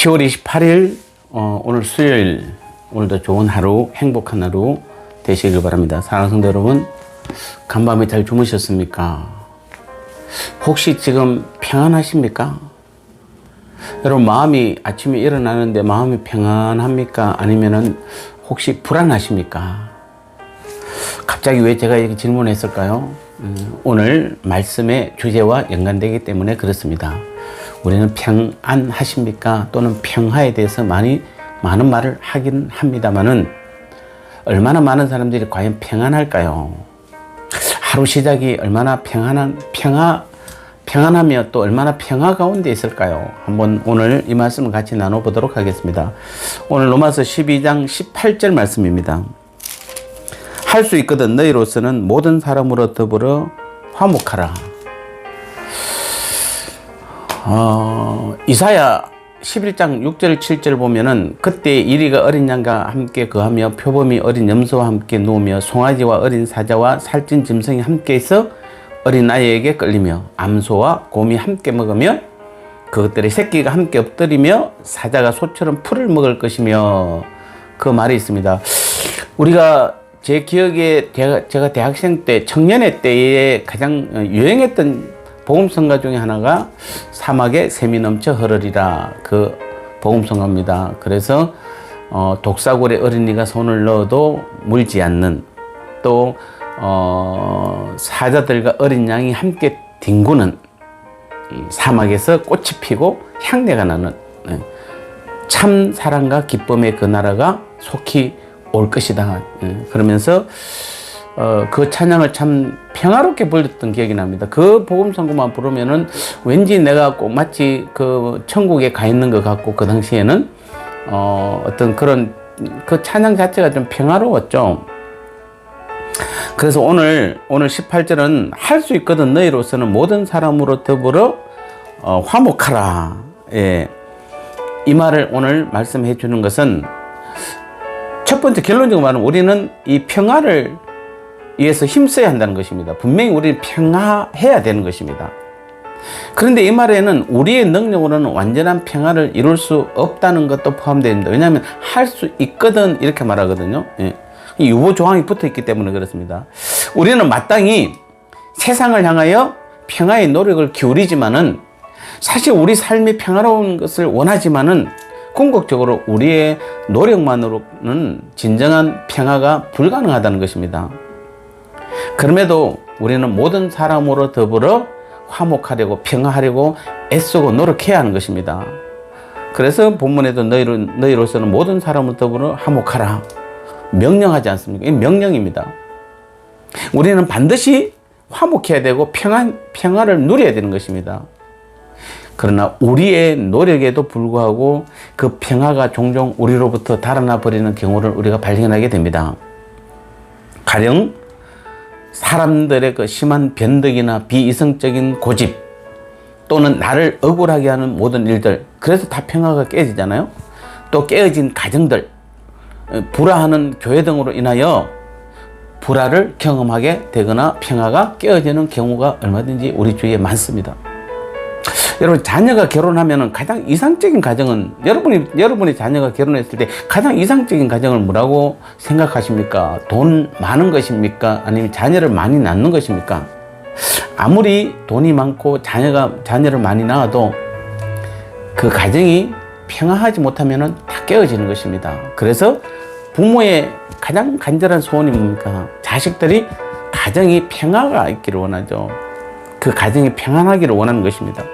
10월 28일 오늘 수요일, 오늘도 좋은 하루, 행복한 하루 되시길 바랍니다. 사랑하는 성도 여러분, 간밤에 잘 주무셨습니까? 혹시 지금 평안하십니까? 여러분, 마음이 아침에 일어나는데 마음이 평안합니까? 아니면은 혹시 불안하십니까? 갑자기 왜 제가 이렇게 질문했을까요? 오늘 말씀의 주제와 연관되기 때문에 그렇습니다. 우리는 평안하십니까? 또는 평화에 대해서 많은 말을 하긴 합니다만은 얼마나 많은 사람들이 과연 평안할까요? 하루 시작이 얼마나 평안하며 또 얼마나 평화 가운데 있을까요? 한번 오늘 이 말씀을 같이 나눠보도록 하겠습니다. 오늘 로마서 12장 18절 말씀입니다. 할 수 있거든 너희로서는 모든 사람으로 더불어 화목하라. 이사야 11장 6절 7절 보면은 그때 이리가 어린 양과 함께 거하며 표범이 어린 염소와 함께 누우며 송아지와 어린 사자와 살찐 짐승이 함께 있어 어린 아이에게 끌리며 암소와 곰이 함께 먹으며 그것들의 새끼가 함께 엎드리며 사자가 소처럼 풀을 먹을 것이며, 그 말이 있습니다. 우리가 제 기억에 제가 대학생 때 청년회 때에 가장 유행했던 복음성가 중에 하나가 사막에 샘이 넘쳐 흐르리라, 그 복음성가입니다. 그래서 독사골에 어린이가 손을 넣어도 물지 않는, 또 사자들과 어린 양이 함께 뒹구는 사막에서 꽃이 피고 향내가 나는 참 사랑과 기쁨의 그 나라가 속히 올 것이다. 그러면서 그 찬양을 참 평화롭게 불렀던 기억이 납니다. 그 복음성가만 부르면은 왠지 내가 꼭 마치 그 천국에 가 있는 것 같고, 그 당시에는 어떤 그런 그 찬양 자체가 좀 평화로웠죠. 그래서 오늘 18절은 할 수 있거든 너희로서는 모든 사람으로 더불어 화목하라. 예. 이 말을 오늘 말씀해 주는 것은, 첫 번째 결론적으로 말하면 우리는 이 평화를 위해서 힘써야 한다는 것입니다. 분명히 우리는 평화해야 되는 것입니다. 그런데 이 말에는 우리의 능력으로는 완전한 평화를 이룰 수 없다는 것도 포함됩니다. 왜냐하면 할 수 있거든 이렇게 말하거든요. 예. 유보 조항이 붙어 있기 때문에 그렇습니다. 우리는 마땅히 세상을 향하여 평화의 노력을 기울이지만은, 사실 우리 삶이 평화로운 것을 원하지만은 궁극적으로 우리의 노력만으로는 진정한 평화가 불가능하다는 것입니다. 그럼에도 우리는 모든 사람으로 더불어 화목하려고 평화하려고 애쓰고 노력해야 하는 것입니다. 그래서 본문에도 너희로서는 모든 사람으로 더불어 화목하라 명령하지 않습니까? 이 명령입니다. 우리는 반드시 화목해야 되고 평화를 누려야 되는 것입니다. 그러나 우리의 노력에도 불구하고 그 평화가 종종 우리로부터 달아나 버리는 경우를 우리가 발견하게 됩니다. 가령 사람들의 그 심한 변덕이나 비이성적인 고집, 또는 나를 억울하게 하는 모든 일들, 그래서 다 평화가 깨지잖아요. 또 깨어진 가정들, 불화하는 교회 등으로 인하여 불화를 경험하게 되거나 평화가 깨어지는 경우가 얼마든지 우리 주위에 많습니다. 여러분, 자녀가 결혼하면 가장 이상적인 가정은, 여러분이 자녀가 결혼했을 때 가장 이상적인 가정을 뭐라고 생각하십니까? 돈 많은 것입니까? 아니면 자녀를 많이 낳는 것입니까? 아무리 돈이 많고 자녀를 많이 낳아도 그 가정이 평화하지 못하면 다 깨어지는 것입니다. 그래서 부모의 가장 간절한 소원이 뭡니까? 자식들이 가정이 평화가 있기를 원하죠. 그 가정이 평안하기를 원하는 것입니다.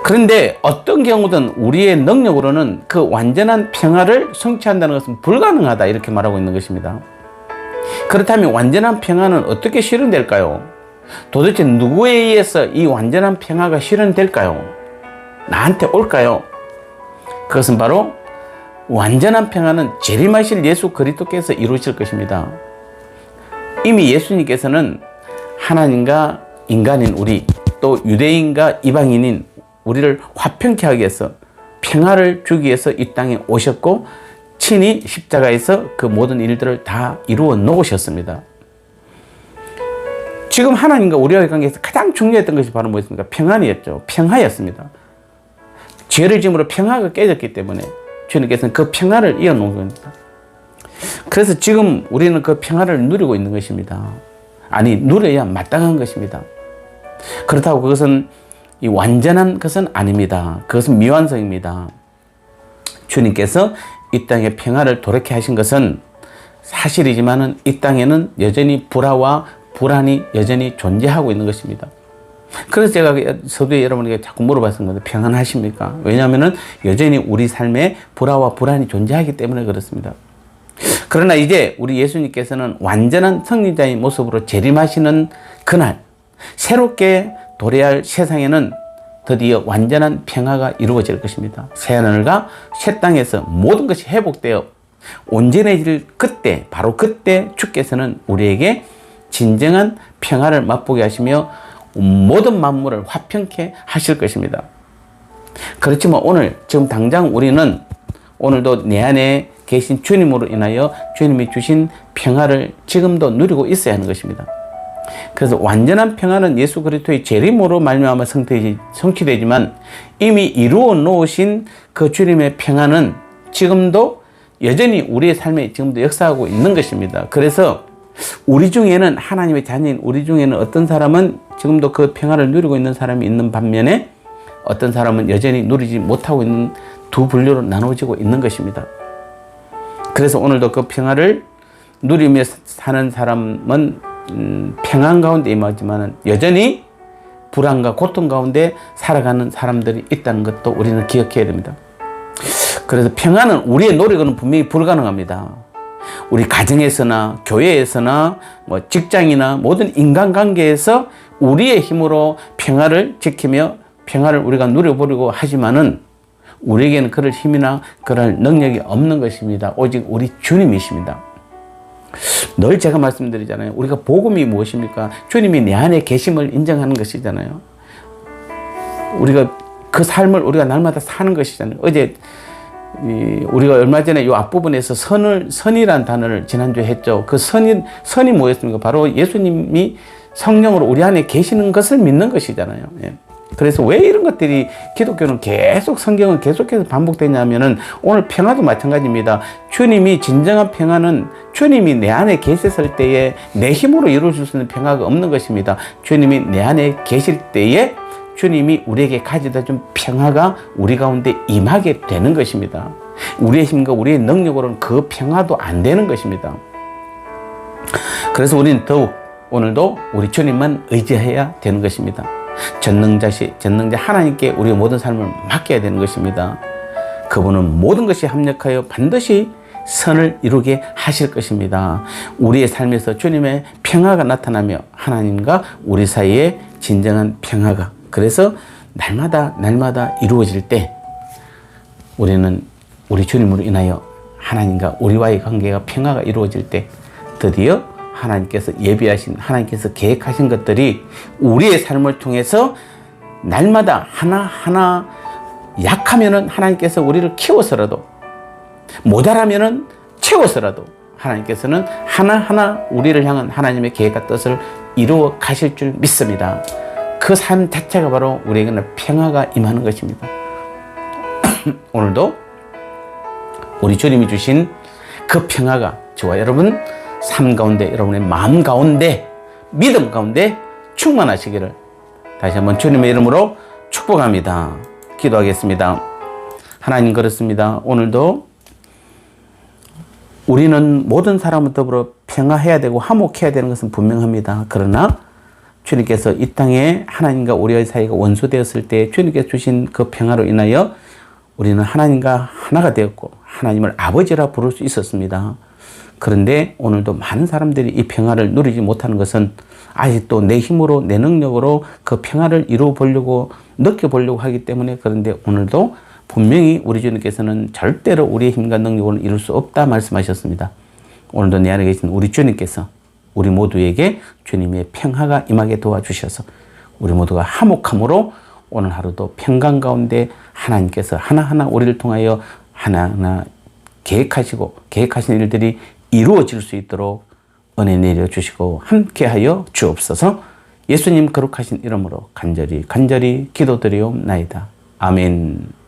그런데 어떤 경우든 우리의 능력으로는 그 완전한 평화를 성취한다는 것은 불가능하다, 이렇게 말하고 있는 것입니다. 그렇다면 완전한 평화는 어떻게 실현될까요? 도대체 누구에 의해서 이 완전한 평화가 실현될까요? 나한테 올까요? 그것은 바로 완전한 평화는 재림하실 예수 그리스도께서 이루실 것입니다. 이미 예수님께서는 하나님과 인간인 우리, 또 유대인과 이방인인 우리를 화평케 하기 위해서, 평화를 주기 위해서 이 땅에 오셨고 친히 십자가에서 그 모든 일들을 다 이루어 놓으셨습니다. 지금 하나님과 우리와의 관계에서 가장 중요했던 것이 바로 무엇입니까? 평안이었죠. 평화였습니다. 죄를 지음으로 평화가 깨졌기 때문에 주님께서는 그 평화를 이어놓은 겁니다. 그래서 지금 우리는 그 평화를 누리고 있는 것입니다. 아니, 누려야 마땅한 것입니다. 그렇다고 그것은 이 완전한 것은 아닙니다. 그것은 미완성입니다. 주님께서 이 땅에 평화를 도래케 하신 것은 사실이지만은 이 땅에는 여전히 불화와 불안이 여전히 존재하고 있는 것입니다. 그래서 제가 서두에 여러분에게 자꾸 물어봤습니다. 평안하십니까? 왜냐하면은 여전히 우리 삶에 불화와 불안이 존재하기 때문에 그렇습니다. 그러나 이제 우리 예수님께서는 완전한 성리자의 모습으로 재림하시는 그날, 새롭게 도래할 세상에는 드디어 완전한 평화가 이루어질 것입니다. 새하늘과 새 땅에서 모든 것이 회복되어 온전해질 그때, 바로 그때 주께서는 우리에게 진정한 평화를 맛보게 하시며 모든 만물을 화평케 하실 것입니다. 그렇지만 오늘 지금 당장 우리는 오늘도 내 안에 계신 주님으로 인하여 주님이 주신 평화를 지금도 누리고 있어야 하는 것입니다. 그래서 완전한 평화는 예수 그리스도의 재림으로 말미암아 성취되지만 이미 이루어 놓으신 그 주님의 평화는 지금도 여전히 우리의 삶에 지금도 역사하고 있는 것입니다. 그래서 우리 중에는 하나님의 자녀인 우리 중에는 어떤 사람은 지금도 그 평화를 누리고 있는 사람이 있는 반면에 어떤 사람은 여전히 누리지 못하고 있는 두 분류로 나눠지고 있는 것입니다. 그래서 오늘도 그 평화를 누리며 사는 사람은 평안 가운데 임하지만 여전히 불안과 고통 가운데 살아가는 사람들이 있다는 것도 우리는 기억해야 됩니다. 그래서 평안은 우리의 노력은 분명히 불가능합니다. 우리 가정에서나 교회에서나 뭐 직장이나 모든 인간관계에서 우리의 힘으로 평화를 지키며 평화를 우리가 누려보려고 하지만은 우리에게는 그럴 힘이나 그럴 능력이 없는 것입니다. 오직 우리 주님이십니다. 늘 제가 말씀드리잖아요. 우리가 복음이 무엇입니까? 주님이 내 안에 계심을 인정하는 것이잖아요. 우리가 그 삶을 우리가 날마다 사는 것이잖아요. 어제 우리가 얼마 전에 이 앞부분에서 선이란 단어를 지난주에 했죠. 그 선이 뭐였습니까? 바로 예수님이 성령으로 우리 안에 계시는 것을 믿는 것이잖아요. 예. 그래서 왜 이런 것들이 기독교는 계속 성경은 계속해서 반복되냐면은 오늘 평화도 마찬가지입니다. 주님이 진정한 평화는 주님이 내 안에 계셨을 때에 내 힘으로 이루어질 수 있는 평화가 없는 것입니다. 주님이 내 안에 계실 때에 주님이 우리에게 가져다 준 평화가 우리 가운데 임하게 되는 것입니다. 우리의 힘과 우리의 능력으로는 그 평화도 안 되는 것입니다. 그래서 우리는 더욱 오늘도 우리 주님만 의지해야 되는 것입니다. 전능자 하나님께 우리의 모든 삶을 맡겨야 되는 것입니다. 그분은 모든 것이 합력하여 반드시 선을 이루게 하실 것입니다. 우리의 삶에서 주님의 평화가 나타나며 하나님과 우리 사이에 진정한 평화가 그래서 날마다 이루어질 때 우리는 우리 주님으로 인하여 하나님과 우리와의 관계가 평화가 이루어질 때 드디어 하나님께서 예비하신 하나님께서 계획하신 것들이 우리의 삶을 통해서 날마다 하나하나 약하면은 하나님께서 우리를 키워서라도 모자라면은 채워서라도 하나님께서는 하나하나 우리를 향한 하나님의 계획과 뜻을 이루어 가실 줄 믿습니다. 그 삶 자체가 바로 우리에게는 평화가 임하는 것입니다. 오늘도 우리 주님이 주신 그 평화가 저와 여러분 삶 가운데 여러분의 마음 가운데 믿음 가운데 충만하시기를 다시 한번 주님의 이름으로 축복합니다. 기도하겠습니다. 하나님 그렇습니다. 오늘도 우리는 모든 사람을 더불어 평화해야 되고 화목해야 되는 것은 분명합니다. 그러나 주님께서 이 땅에 하나님과 우리의 사이가 원수되었을 때 주님께서 주신 그 평화로 인하여 우리는 하나님과 하나가 되었고 하나님을 아버지라 부를 수 있었습니다. 그런데 오늘도 많은 사람들이 이 평화를 누리지 못하는 것은 아직도 내 힘으로 내 능력으로 그 평화를 이루어 보려고 느껴보려고 하기 때문에 그런데 오늘도 분명히 우리 주님께서는 절대로 우리의 힘과 능력으로는 이룰 수 없다 말씀하셨습니다. 오늘도 내 안에 계신 우리 주님께서 우리 모두에게 주님의 평화가 임하게 도와주셔서 우리 모두가 화목함으로 오늘 하루도 평강 가운데 하나님께서 하나하나 우리를 통하여 하나하나 계획하신 일들이 이루어질 수 있도록 은혜 내려주시고 함께하여 주옵소서. 예수님 거룩하신 이름으로 간절히 기도드리옵나이다. 아멘.